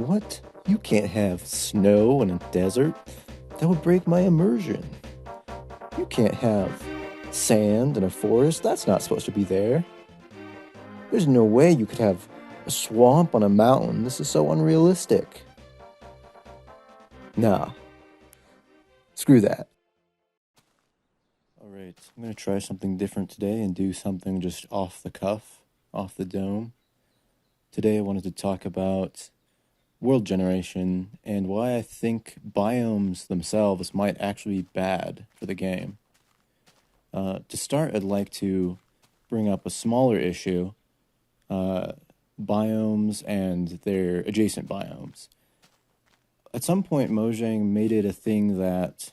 What? You can't have snow in a desert? That would break my immersion. You can't have sand in a forest? That's not supposed to be there. There's no way you could have a swamp on a mountain. This is so unrealistic. Nah, screw that. Alright, I'm gonna try something different today and do something just off the cuff, off the dome. Today I wanted to talk about world generation and why I think biomes themselves might actually be bad for the game. To start, I'd like to bring up a smaller issue, biomes and their adjacent biomes. At some point, Mojang made it a thing that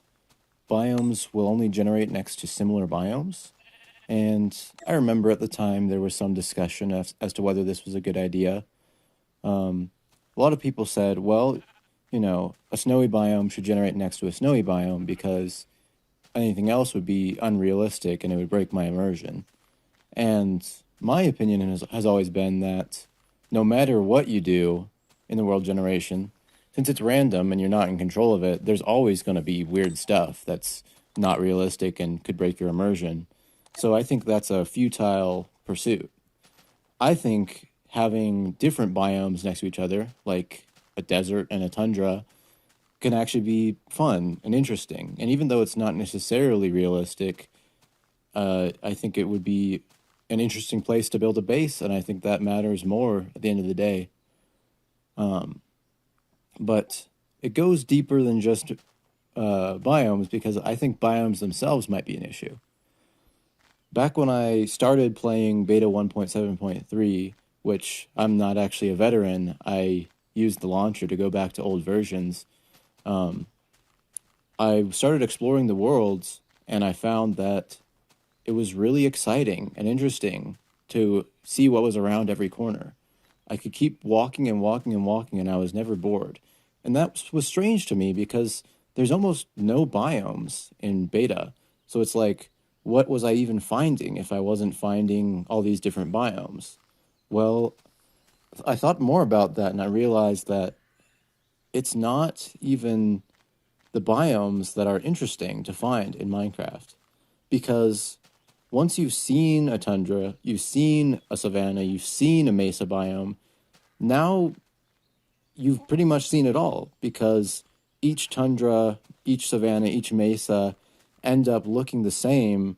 biomes will only generate next to similar biomes. And I remember at the time there was some discussion as to whether this was a good idea. A lot of people said, well, a snowy biome should generate next to a snowy biome because anything else would be unrealistic and it would break my immersion. And my opinion has always been that no matter what you do in the world generation, since it's random and you're not in control of it, there's always going to be weird stuff that's not realistic and could break your immersion. So I think that's a futile pursuit. I think having different biomes next to each other, like a desert and a tundra, can actually be fun and interesting. And even though it's not necessarily realistic, I think it would be an interesting place to build a base, and I think that matters more at the end of the day. But it goes deeper than just biomes because I think biomes themselves might be an issue. Back when I started playing beta 1.7.3, which I'm not actually a veteran, I used the launcher to go back to old versions. I started exploring the worlds, and I found that it was really exciting and interesting to see what was around every corner. I could keep walking and walking and walking, and I was never bored. And that was strange to me because there's almost no biomes in beta. So it's like, what was I even finding if I wasn't finding all these different biomes? Well, I thought more about that and I realized that it's not even the biomes that are interesting to find in Minecraft. Because once you've seen a tundra, you've seen a savanna, you've seen a mesa biome, now you've pretty much seen it all because each tundra, each savanna, each mesa end up looking the same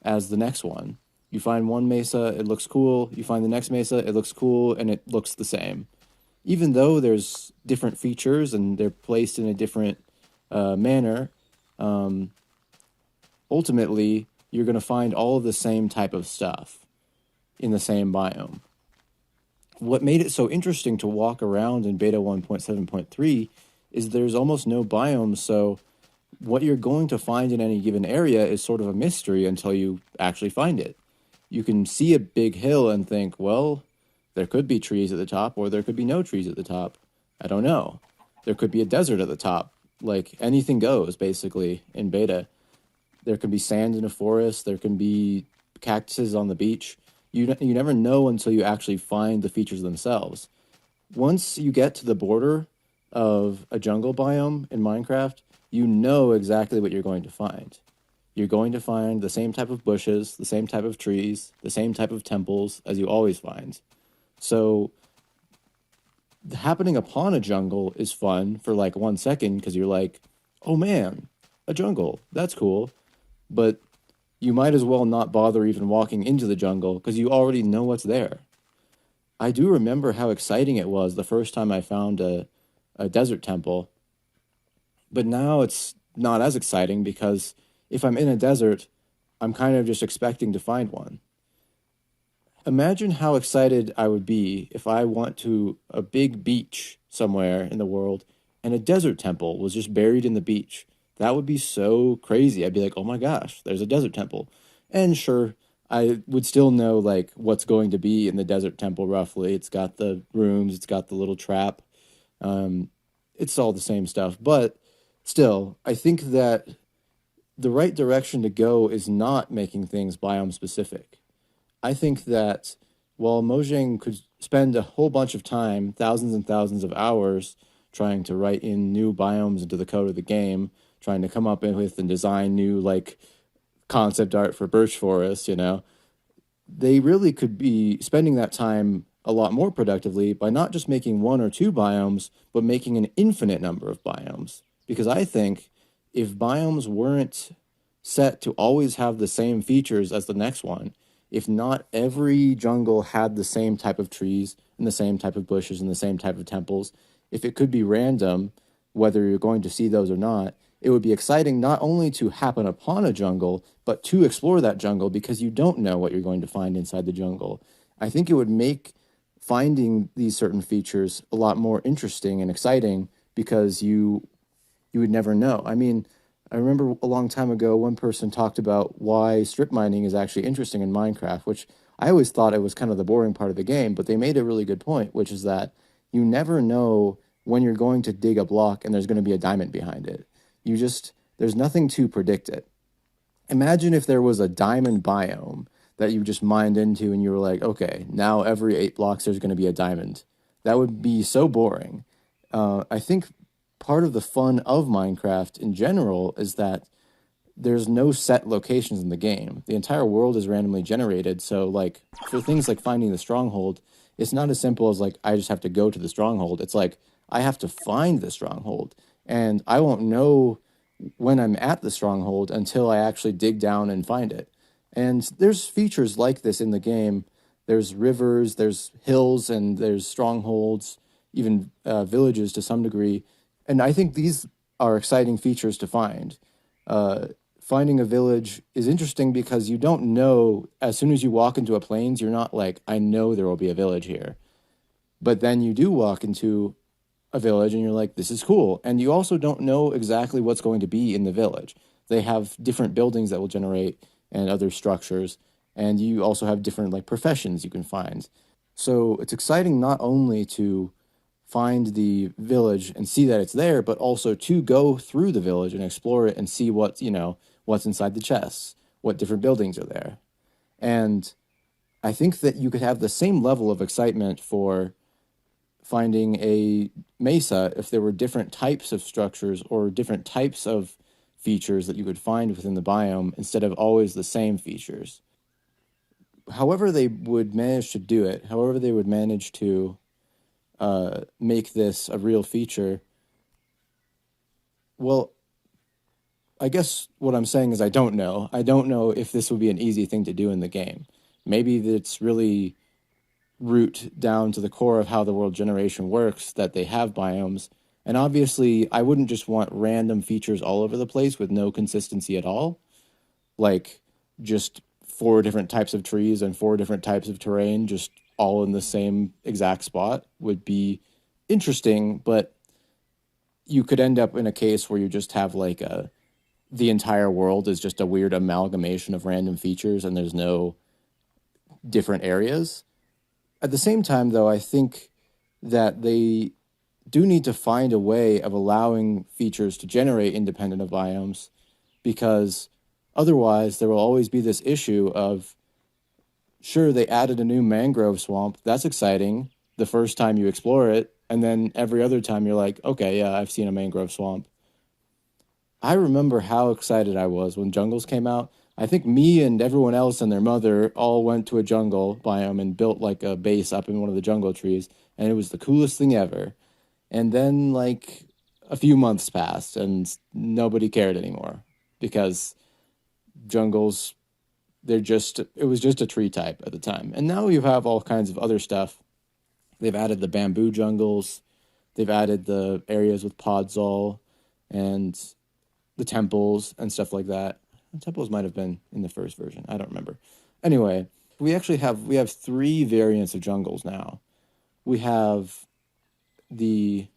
as the next one. You find one mesa, it looks cool. You find the next mesa, it looks cool, and it looks the same. Even though there's different features and they're placed in a different manner, ultimately, you're going to find all of the same type of stuff in the same biome. What made it so interesting to walk around in beta 1.7.3 is there's almost no biomes, so what you're going to find in any given area is sort of a mystery until you actually find it. You can see a big hill and think, well, there could be trees at the top or there could be no trees at the top. I don't know. There could be a desert at the top. Like anything goes, basically, in beta. There can be sand in a forest. There can be cactuses on the beach. You never know until you actually find the features themselves. Once you get to the border of a jungle biome in Minecraft, you know exactly what you're going to find. You're going to find the same type of bushes, the same type of trees, the same type of temples as you always find. So happening upon a jungle is fun for like 1 second because you're like, oh man, a jungle, that's cool. But you might as well not bother even walking into the jungle because you already know what's there. I do remember how exciting it was the first time I found a desert temple, but now it's not as exciting because if I'm in a desert, I'm kind of just expecting to find one. Imagine how excited I would be if I went to a big beach somewhere in the world and a desert temple was just buried in the beach. That would be so crazy. I'd be like, oh my gosh, there's a desert temple. And sure, I would still know like what's going to be in the desert temple roughly. It's got the rooms, it's got the little trap. Um, it's all the same stuff. But still, I think that the right direction to go is not making things biome specific. I think that while Mojang could spend a whole bunch of time, thousands and thousands of hours, trying to write in new biomes into the code of the game, trying to come up with and design new like concept art for birch forests, they really could be spending that time a lot more productively by not just making one or two biomes, but making an infinite number of biomes. Because I think if biomes weren't set to always have the same features as the next one, if not every jungle had the same type of trees and the same type of bushes and the same type of temples, if it could be random, whether you're going to see those or not, it would be exciting not only to happen upon a jungle, but to explore that jungle because you don't know what you're going to find inside the jungle. I think it would make finding these certain features a lot more interesting and exciting because you would never know. I mean, I remember a long time ago, one person talked about why strip mining is actually interesting in Minecraft, which I always thought it was kind of the boring part of the game, but they made a really good point, which is that you never know when you're going to dig a block and there's going to be a diamond behind it. There's nothing to predict it. Imagine if there was a diamond biome that you just mined into and you were like, okay, now every 8 blocks there's going to be a diamond. That would be so boring. I think part of the fun of Minecraft in general is that there's no set locations in the game. The entire world is randomly generated. So, like, for things like finding the stronghold, it's not as simple as, like, I just have to go to the stronghold. It's like, I have to find the stronghold. And I won't know when I'm at the stronghold until I actually dig down and find it. And there's features like this in the game. There's rivers, there's hills, and there's strongholds, even villages to some degree. And I think these are exciting features to find. Finding a village is interesting because you don't know, as soon as you walk into a plains, you're not like, I know there will be a village here. But then you do walk into a village and you're like, this is cool. And you also don't know exactly what's going to be in the village. They have different buildings that will generate and other structures. And you also have different like professions you can find. So it's exciting not only to find the village and see that it's there, but also to go through the village and explore it and see what's inside the chests, what different buildings are there. And I think that you could have the same level of excitement for finding a mesa if there were different types of structures or different types of features that you could find within the biome instead of always the same features. However they would manage to do it, however they would manage to make this a real feature, well, I guess what I'm saying is I don't know. I don't know if this would be an easy thing to do in the game. Maybe it's really root down to the core of how the world generation works that they have biomes. And obviously, I wouldn't just want random features all over the place with no consistency at all. Like just 4 different types of trees and 4 different types of terrain just all in the same exact spot would be interesting, but you could end up in a case where you just have like the entire world is just a weird amalgamation of random features and there's no different areas. At the same time, though, I think that they do need to find a way of allowing features to generate independent of biomes because otherwise there will always be this issue of, sure, they added a new mangrove swamp. That's exciting the first time you explore it. And then every other time you're like, okay, yeah, I've seen a mangrove swamp. I remember how excited I was when Jungles came out. I think me and everyone else and their mother all went to a jungle biome and built like a base up in one of the jungle trees, and it was the coolest thing ever. And then like a few months passed and nobody cared anymore because jungles it was just a tree type at the time. And now you have all kinds of other stuff. They've added the bamboo jungles, they've added the areas with podzol and the temples and stuff like that. The temples might have been in the first version. I don't remember. Anyway, we have 3 variants of jungles now. We have the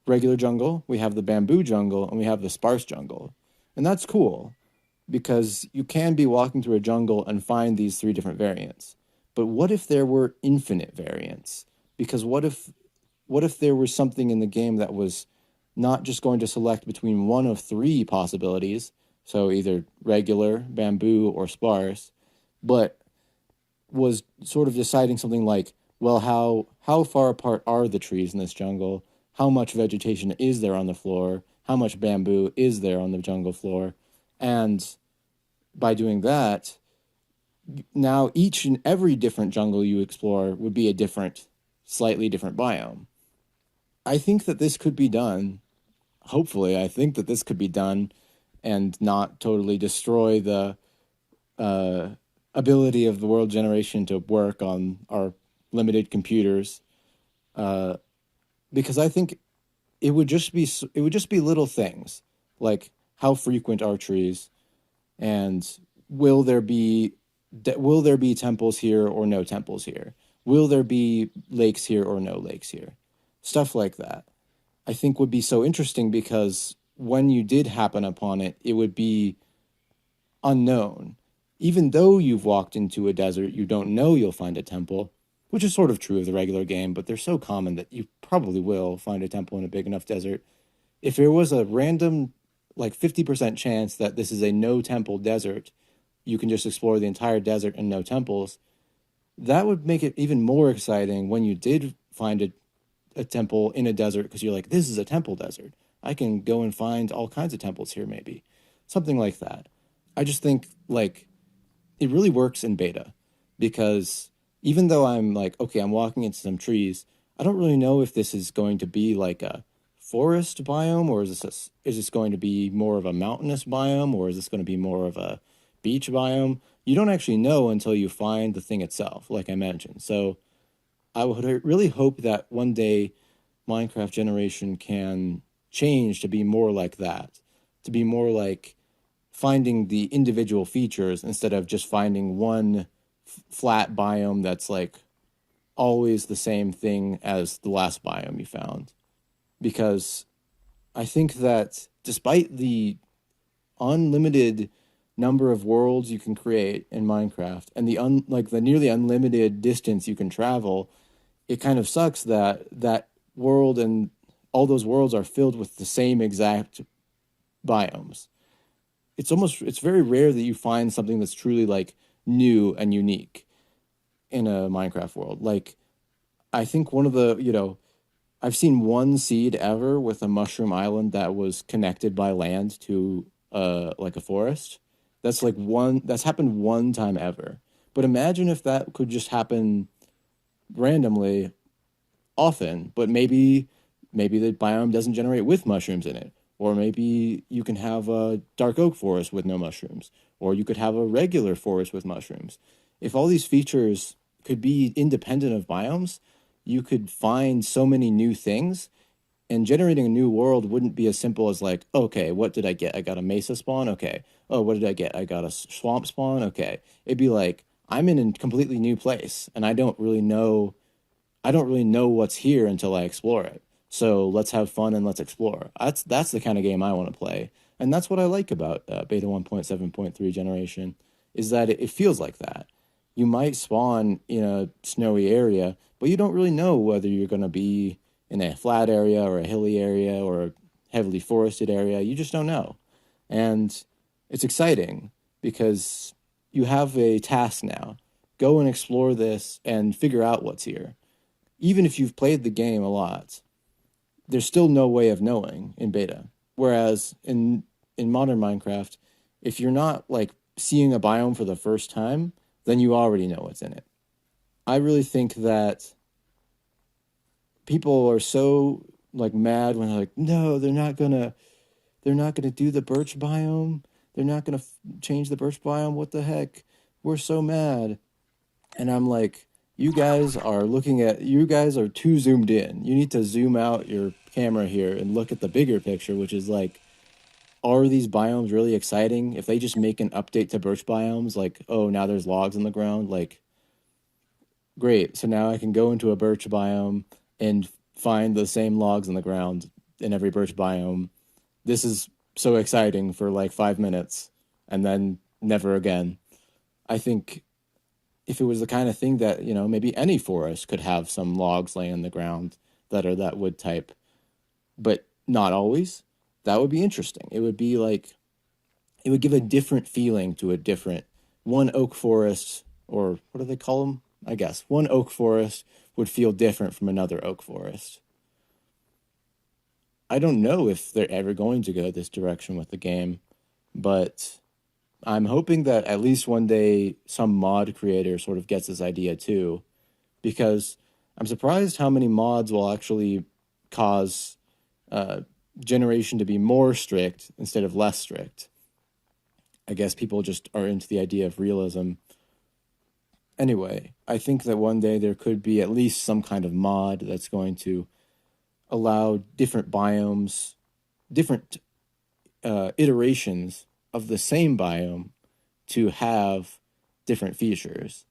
regular jungle, we have the bamboo jungle, and we have the sparse jungle. And that's cool because you can be walking through a jungle and find these 3 different variants. But what if there were infinite variants? Because what if there was something in the game that was not just going to select between one of 3 possibilities, so either regular, bamboo, or sparse, but was sort of deciding something like well, how far apart are the trees in this jungle? How much vegetation is there on the floor? How much bamboo is there on the jungle floor? And by doing that, now each and every different jungle you explore would be a different, slightly different biome. I think that this could be done. Hopefully, I think that this could be done and not totally destroy the uh, ability of the world generation to work on our limited computers. Uh, because I think it would just be little things like how frequent are trees, and will there be will there be temples here or no temples here? Will there be lakes here or no lakes here? Stuff like that. I think would be so interesting because when you did happen upon it, it would be unknown. Even though you've walked into a desert, you don't know you'll find a temple, which is sort of true of the regular game, but they're so common that you probably will find a temple in a big enough desert. If there was a random, like 50% chance that this is a no temple desert, you can just explore the entire desert and no temples, that would make it even more exciting when you did find a temple in a desert because you're like, this is a temple desert. I can go and find all kinds of temples here, maybe. Something like that. I just think like it really works in beta because even though I'm like, okay, I'm walking into some trees, I don't really know if this is going to be like a forest biome or is this going to be more of a mountainous biome or is this going to be more of a beach biome? You don't actually know until you find the thing itself, like I mentioned. So I would really hope that one day Minecraft generation can change to be more like that, to be more like finding the individual features instead of just finding one flat biome that's like always the same thing as the last biome you found. Because I think that despite the unlimited number of worlds you can create in Minecraft and like the nearly unlimited distance you can travel, it kind of sucks that that world and all those worlds are filled with the same exact biomes. It's very rare that you find something that's truly like new and unique in a Minecraft world. Like I think one of the, I've seen one seed ever with a mushroom island that was connected by land to like a forest. That's happened one time ever. But imagine if that could just happen randomly often, but maybe the biome doesn't generate with mushrooms in it. Or maybe you can have a dark oak forest with no mushrooms, or you could have a regular forest with mushrooms. If all these features could be independent of biomes, you could find so many new things, and generating a new world wouldn't be as simple as like, okay, what did I get? I got a mesa spawn. Okay. Oh, what did I get? I got a swamp spawn. Okay. It'd be like, I'm in a completely new place and I don't really know what's here until I explore it. So let's have fun and let's explore. That's the kind of game I want to play, and that's what I like about Beta 1.7.3 generation, is that it feels like that. You might spawn in a snowy area, but you don't really know whether you're going to be in a flat area or a hilly area or a heavily forested area. You just don't know, and it's exciting because you have a task now. Go and explore this and figure out what's here. Even if you've played the game a lot, there's still no way of knowing in beta. Whereas in modern Minecraft, if you're not like seeing a biome for the first time, then you already know what's in it. I really think that people are so like mad when they're like, no, they're not gonna do the birch biome. They're not gonna change the birch biome. What the heck? We're so mad. And I'm like, you guys are too zoomed in. You need to zoom out your camera here and look at the bigger picture, which is like, are these biomes really exciting? If they just make an update to birch biomes, like, oh, now there's logs on the ground, like, great. So now I can go into a birch biome and find the same logs on the ground in every birch biome. This is so exciting for like 5 minutes and then never again. I think if it was the kind of thing that, maybe any forest could have some logs laying on the ground that are that wood type, but not always, that would be interesting. It would be like, it would give a different feeling to a different one oak forest, or what do they call them? I guess one oak forest would feel different from another oak forest. I don't know if they're ever going to go this direction with the game, but I'm hoping that at least one day some mod creator sort of gets this idea too, because I'm surprised how many mods will actually cause uh, generation to be more strict instead of less strict. I guess people just are into the idea of realism. Anyway, I think that one day there could be at least some kind of mod that's going to allow different biomes, different iterations of the same biome to have different features.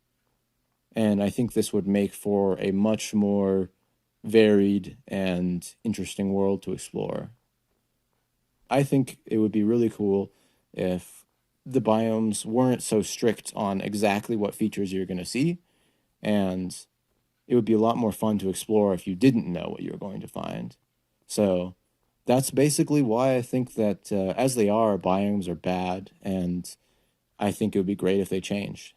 And I think this would make for a much more varied and interesting world to explore. I think it would be really cool if the biomes weren't so strict on exactly what features you're going to see, and it would be a lot more fun to explore if you didn't know what you were going to find. So that's basically why I think that as they are, biomes are bad, and I think it would be great if they changed.